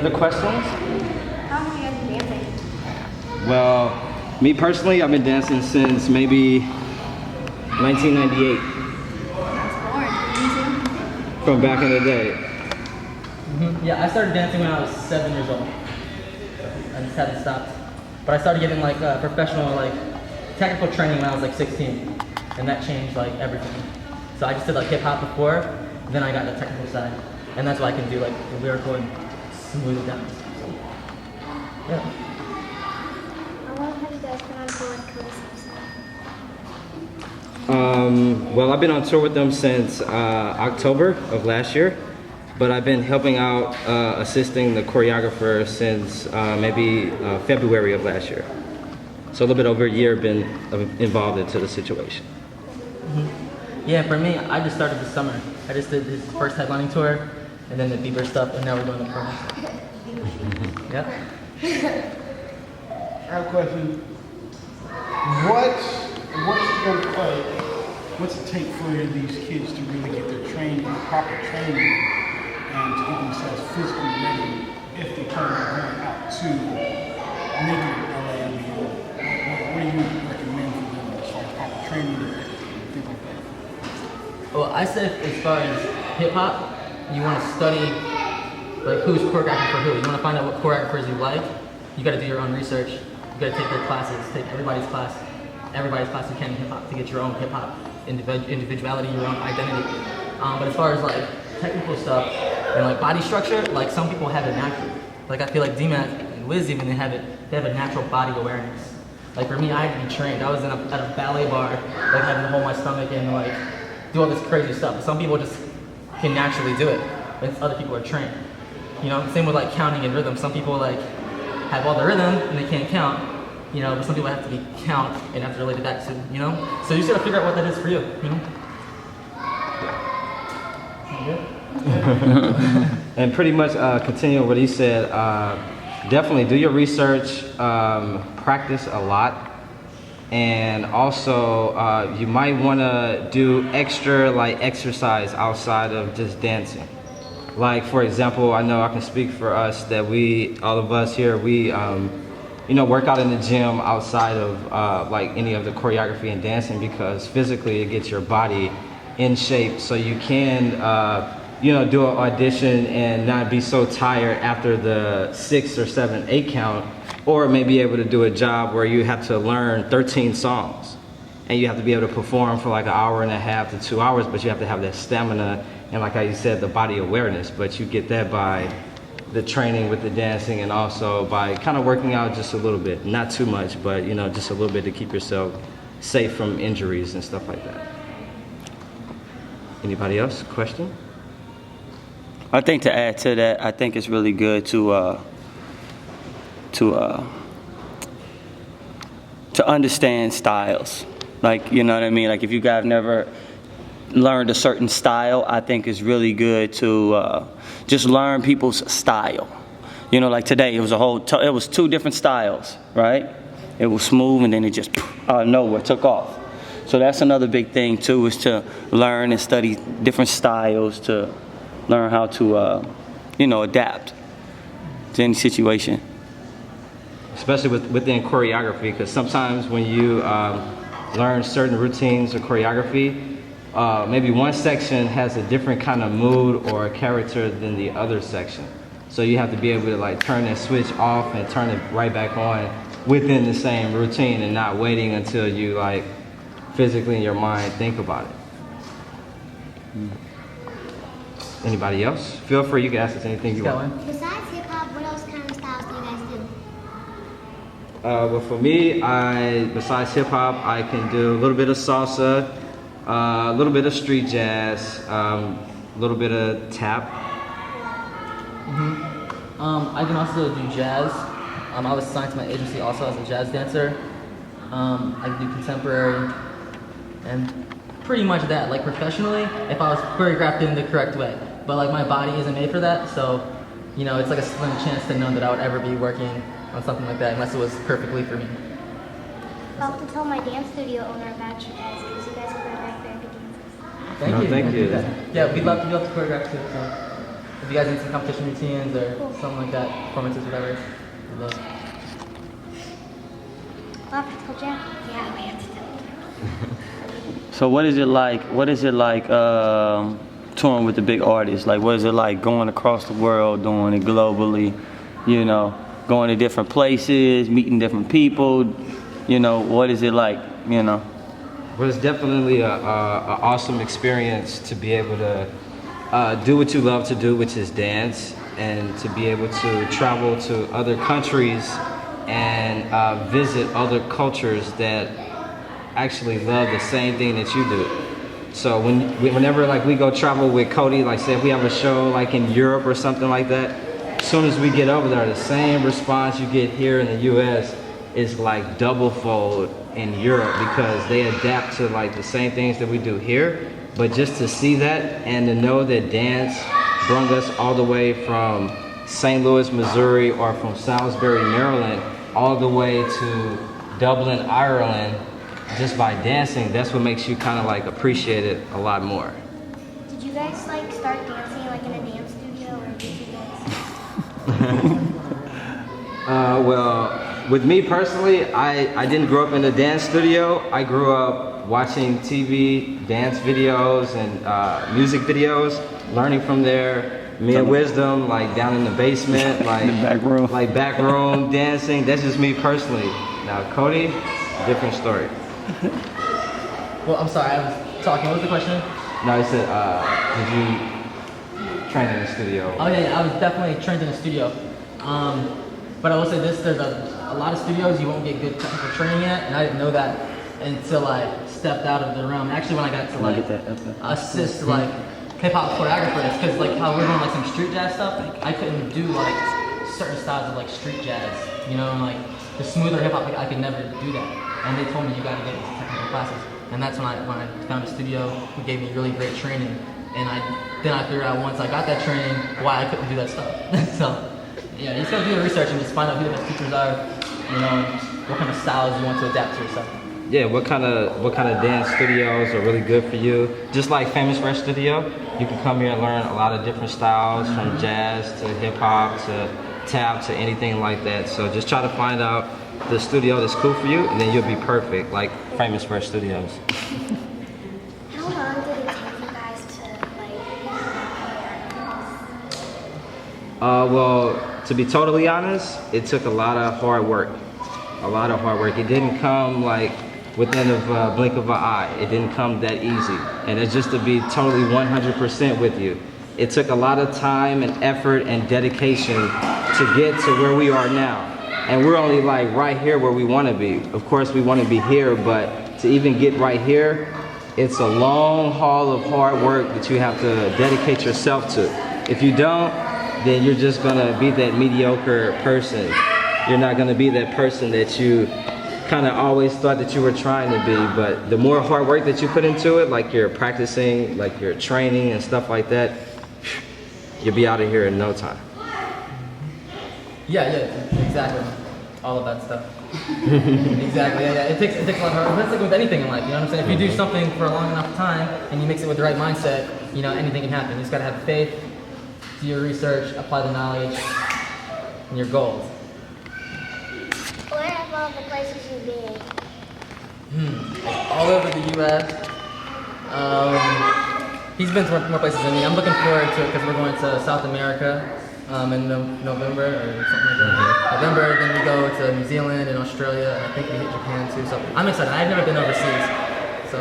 Other questions? How long have you guys been dancing? Well, me personally, I've been dancing since maybe 1998. That's boring. Me too. From back in the day. Yeah, I started dancing when I was 7 years old. I just haven't stopped. But I started getting like professional, like technical training when I was like 16, and that changed like everything. So I just did like hip hop before, then I got the technical side, and that's why I can do like the lyrical and smooth dance. So, yeah. How long have you guys been on tour with Cody? Well, I've been on tour with them since October of last year, but I've been helping out, assisting the choreographer since maybe February of last year. So a little bit over a year been involved into the situation. Yeah, for me, I just started this summer. I just did his first headlining tour, and then the Bieber stuff, and now we're doing the promo stuff. Yeah. I have a question. What's it take for these kids to really get their training, proper training, and to get themselves physically ready if they plan on going out to maybe LA and beyond? What do you recommend for them as far as proper training and things like that? Well, I said as far as hip hop, you want to study like who's choreographing for who. You want to find out what choreographers you like. You got to do your own research. You got to take their classes, take everybody's class you can in hip hop to get your own hip hop individuality, your own identity. But as far as like technical stuff and like body structure, like some people have it naturally. Like I feel like DMac and Wiz even they have a natural body awareness. Like for me, I had to be trained. I was at a ballet bar, like having to hold my stomach and like do all this crazy stuff. But some people just can naturally do it, but other people are trained. You know, same with like counting and rhythm. Some people like have all the rhythm and they can't count. You know, but some people have to be count and have to relate it back to, you know? So you just gotta figure out what that is for you, you know? And pretty much continuing what he said, definitely do your research, practice a lot, and also you might want to do extra like exercise outside of just dancing. Like for example, I know I can speak for us that all of us here, we you know, work out in the gym outside of like any of the choreography and dancing because physically it gets your body in shape so you can you know, do an audition and not be so tired after the 6 or 7, 8 count, or maybe able to do a job where you have to learn 13 songs and you have to be able to perform for like an hour and a half to 2 hours, but you have to have that stamina and like how you said, the body awareness, but you get that by the training with the dancing and also by kind of working out just a little bit, not too much, but you know, just a little bit to keep yourself safe from injuries and stuff like that. Anybody else? Question? I think to add to that, I think it's really good to understand styles. Like, you know what I mean? Like if you guys never learned a certain style, I think it's really good to just learn people's style. You know, like today, it was 2 different styles, right? It was smooth and then it just out of nowhere took off. So that's another big thing too, is to learn and study different styles to learn how to, you know, adapt to any situation. Especially within choreography, because sometimes when you learn certain routines or choreography, maybe one section has a different kind of mood or character than the other section. So you have to be able to like turn that switch off and turn it right back on within the same routine and not waiting until you like physically in your mind think about it. Anybody else? Feel free, you can ask us anything you want. Besides hip hop, what else kind of styles do you guys do? Well, for me, besides hip hop, I can do a little bit of salsa, a little bit of street jazz, a little bit of tap. I can also do jazz. I was signed to my agency also as a jazz dancer. I can do contemporary and pretty much that, like professionally, if I was choreographed in the correct way. But like my body isn't made for that, so you know, it's like a slim chance to know that I would ever be working on something like that unless it was perfectly for me. I'll have to tell my dance studio owner about you guys because you guys are very good dancers. Thank you. Thank you. Yeah, we'd love to be able to choreograph too. So. If you guys need some competition routines or something like that, performances, whatever, we'd love. Well, I told you. Yeah, we have to tell you. So what is it like? What is it like touring with the big artists? Like, what is it like going across the world, doing it globally? You know, going to different places, meeting different people. You know, what is it like? You know. Well, it's definitely a awesome experience to be able to do what you love to do, which is dance, and to be able to travel to other countries and visit other cultures that actually love the same thing that you do. So whenever like we go travel with Cody, like say if we have a show like in Europe or something like that, as soon as we get over there, the same response you get here in the US is like double fold in Europe, because they adapt to like the same things that we do here. But just to see that and to know that dance brought us all the way from St. Louis, Missouri, or from Salisbury, Maryland, all the way to Dublin, Ireland, just by dancing, that's what makes you kind of like appreciate it a lot more. Did you guys like start dancing like in a dance studio, or did you guys? Well, with me personally, I didn't grow up in a dance studio. I grew up watching TV, dance videos, and music videos, learning from there. Me and Wisdom, like down in the basement, like the back room. like back room dancing. That's just me personally. Now, Cody, different story. Well, I'm sorry, I was talking. What was the question? No, he said, did you train in the studio? Oh yeah, I was definitely trained in a studio. But I will say this: there's a lot of studios you won't get good technical training at, and I didn't know that until I stepped out of the realm. Actually, when I got to like assist like hip hop choreographers, because like how we're doing like some street jazz stuff, I couldn't do like certain styles of like street jazz, you know, and like the smoother hip hop, like, I could never do that. And they told me you got to get into technical classes, and that's when I found a studio who gave me really great training, and then I figured out once I got that training why I couldn't do that stuff. So yeah, you just gotta do the research and just find out who the best teachers are, you know, what kind of styles you want to adapt to yourself. Yeah, what kind of dance studios are really good for you? Just like Famous Fresh Studio, you can come here and learn a lot of different styles, from jazz to hip hop to tap to anything like that. So just try to find out the studio that's cool for you, and then you'll be perfect, like Famous Fresh Studios. How long did it take you guys to like Well, to be totally honest, it took a lot of hard work. It didn't come like within a blink of an eye. It didn't come that easy. And it's just to be totally 100% with you. It took a lot of time and effort and dedication to get to where we are now. And we're only like right here where we want to be. Of course, we want to be here, but to even get right here, it's a long haul of hard work that you have to dedicate yourself to. If you don't, then you're just going to be that mediocre person. You're not going to be that person that you kind of always thought that you were trying to be. But the more hard work that you put into it, like you're practicing, like you're training and stuff like that, you'll be out of here in no time. Yeah, exactly. All of that stuff. Exactly. Yeah. It takes a lot of hard work. That's like with anything in life. You know what I'm saying? If you do something for a long enough time and you mix it with the right mindset, you know, anything can happen. You just gotta have faith, do your research, apply the knowledge, and your goals. where have all the places you've been? All over the U.S. He's been to more places than me. I'm looking forward to it because we're going to South America in November or something like that. November, then we go to New Zealand and Australia, and I think we hit Japan too. So I'm excited. I've never been overseas, so